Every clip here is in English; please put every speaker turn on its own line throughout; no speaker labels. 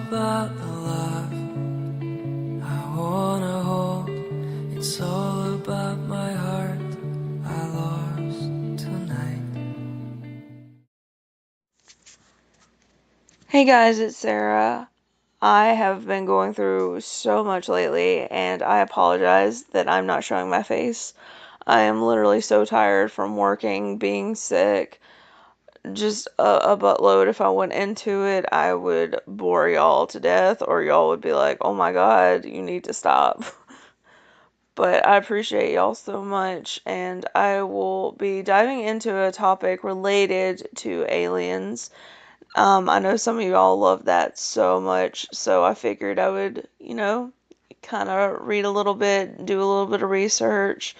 about the love I wanna hold. It's all about my heart I lost tonight.
Hey guys, it's Sarah. I have been going through so much lately, and I apologize that I'm not showing my face. I am literally so tired from working, being sick, just a buttload. If I went into it, I would bore y'all to death, or y'all would be like, oh my god, you need to stop. But I appreciate y'all so much, and I will be diving into a topic related to aliens. I know some of y'all love that so much, so I figured I would, kind of read a little bit, do a little bit of research.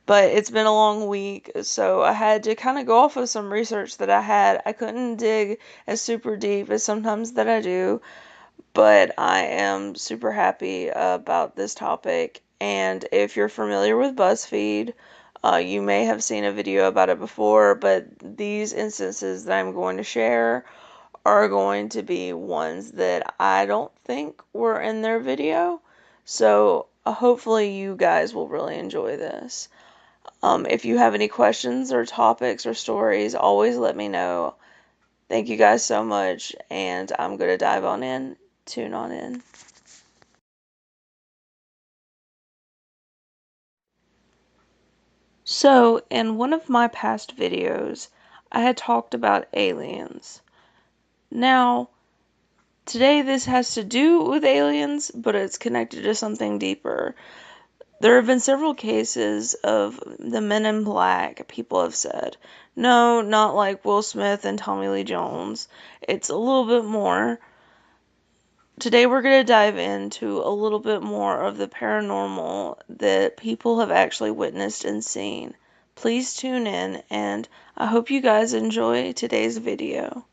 But it's been a long week, so I had to kind of go off of some research that I had. I couldn't dig as super deep as sometimes that I do, but I am super happy about this topic. And if you're familiar with BuzzFeed, you may have seen a video about it before, but these instances that I'm going to share are going to be ones that I don't think were in their video. So hopefully you guys will really enjoy this. If you have any questions or topics or stories, always let me know. Thank you guys so much, and I'm going to dive on in. Tune on in. So, in one of my past videos, I had talked about aliens. Now, today this has to do with aliens, but it's connected to something deeper. There have been several cases of the Men in Black, people have said. No, not like Will Smith and Tommy Lee Jones. It's a little bit more. Today we're going to dive into a little bit more of the paranormal that people have actually witnessed and seen. Please tune in, and I hope you guys enjoy today's video,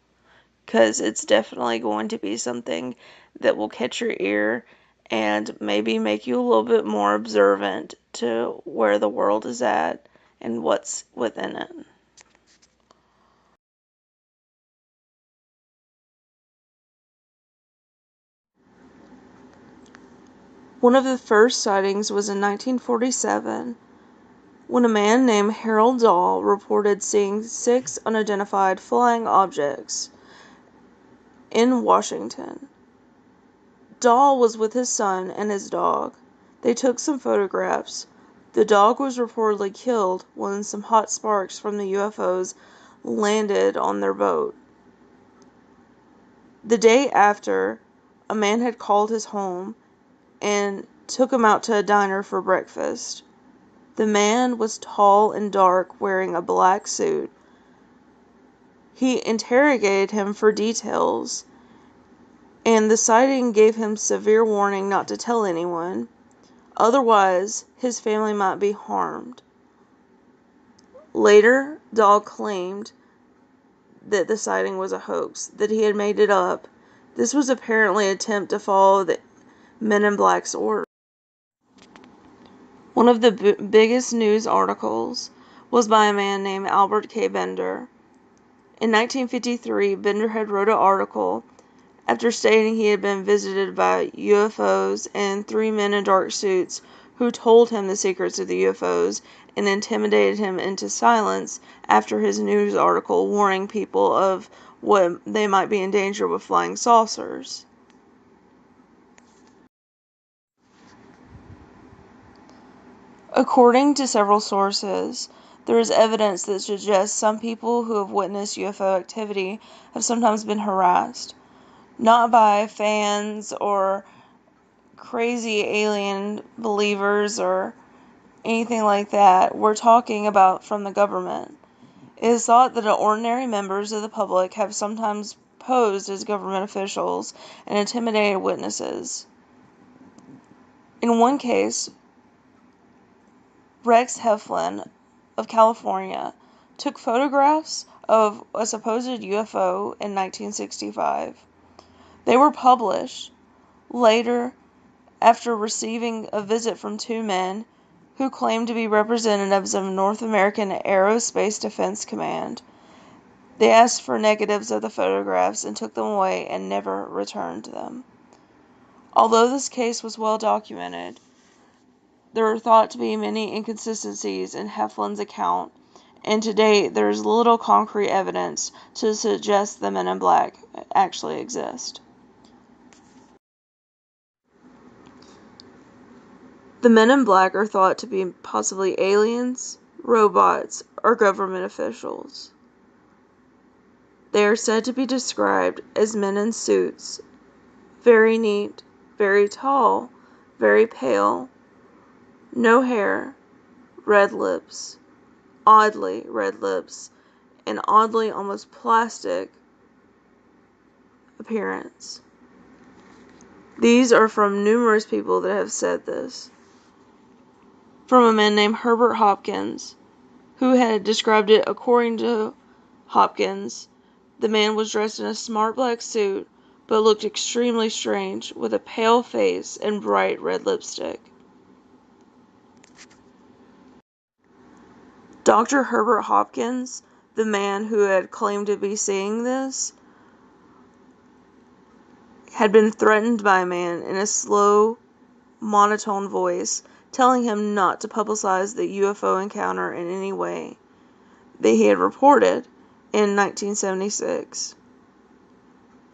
because it's definitely going to be something that will catch your ear and maybe make you a little bit more observant to where the world is at and what's within it. One of the first sightings was in 1947 when a man named Harold Dahl reported seeing 6 unidentified flying objects in Washington. Dahl was with his son and his dog. They took some photographs. The dog was reportedly killed when some hot sparks from the UFOs landed on their boat. The day after, a man had called his home and took him out to a diner for breakfast. The man was tall and dark, wearing a black suit. He interrogated him for details, and the sighting gave him severe warning not to tell anyone. Otherwise, his family might be harmed. Later, Dahl claimed that the sighting was a hoax, that he had made it up. This was apparently an attempt to follow the Men in Black's orders. One of the biggest news articles was by a man named Albert K. Bender. In 1953, Bender had wrote an article after stating he had been visited by UFOs and 3 men in dark suits who told him the secrets of the UFOs and intimidated him into silence after his news article warning people of what they might be in danger with flying saucers. According to several sources, there is evidence that suggests some people who have witnessed UFO activity have sometimes been harassed, not by fans or crazy alien believers or anything like that. We're talking about from the government. It is thought that ordinary members of the public have sometimes posed as government officials and intimidated witnesses. In one case, Rex Heflin of California took photographs of a supposed UFO in 1965. They were published later after receiving a visit from 2 men who claimed to be representatives of North American Aerospace Defense Command. They asked for negatives of the photographs and took them away and never returned them. Although this case was well documented, there are thought to be many inconsistencies in Heflin's account, and to date there is little concrete evidence to suggest the Men in Black actually exist. The Men in Black are thought to be possibly aliens, robots, or government officials. They are said to be described as men in suits, very neat, very tall, very pale, no hair, red lips, oddly red lips, and oddly almost plastic appearance. These are from numerous people that have said this. From a man named Herbert Hopkins, who had described it according to Hopkins. The man was dressed in a smart black suit, but looked extremely strange, with a pale face and bright red lipstick. Dr. Herbert Hopkins, the man who had claimed to be seeing this, had been threatened by a man in a slow, monotone voice, telling him not to publicize the UFO encounter in any way that he had reported in 1976.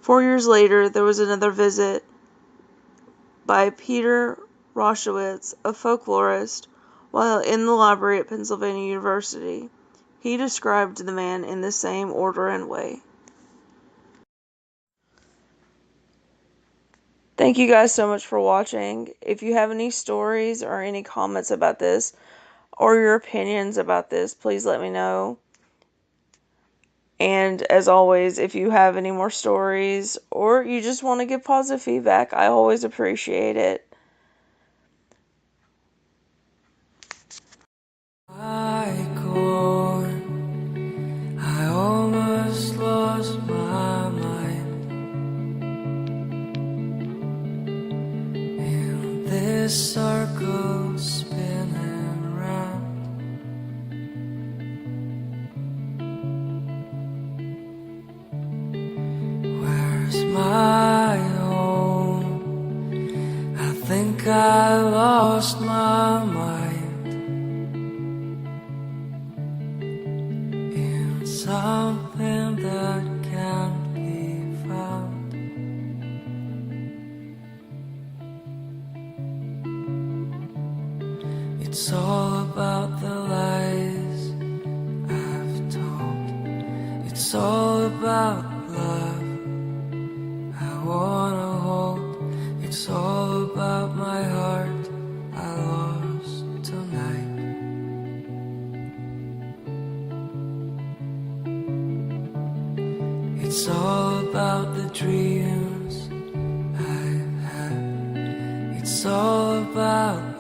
4 years later, there was another visit by Peter Roshowitz, a folklorist, while in the library at Pennsylvania University. He described the man in the same order and way. Thank you guys so much for watching. If you have any stories or any comments about this, or your opinions about this, please let me know. And as always, if you have any more stories, or you just want to give positive feedback, I always appreciate it.
I almost lost my mind in this circle spinning round. Where's my home? I think I lost my mind in something that can't be found. It's all about the lies I've told. It's all about love I wanna hold. It's all about my heart I lost tonight. It's all about the dreams I've had. It's all about